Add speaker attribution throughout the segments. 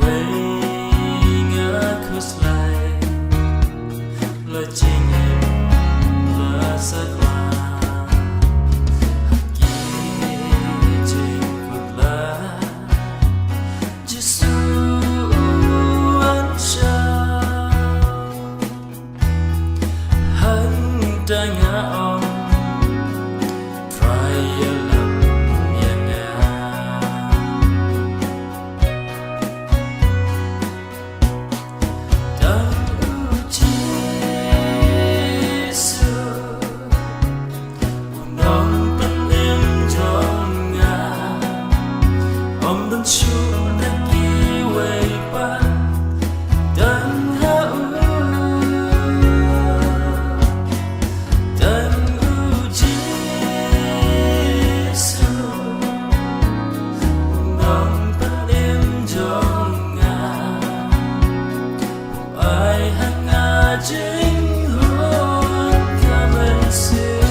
Speaker 1: quê ngỡ khớt lại lời trình em và rất là trên cuộc lá Giêsu ân trao hắn đã ngã ông phải làm nhà ngã đang Giêsu nong bên em trong ngã ông bên Chúa đã kêu về ban đang hão chính hồn cảm ơn xưa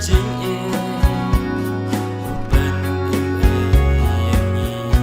Speaker 1: chính em bên em nhìn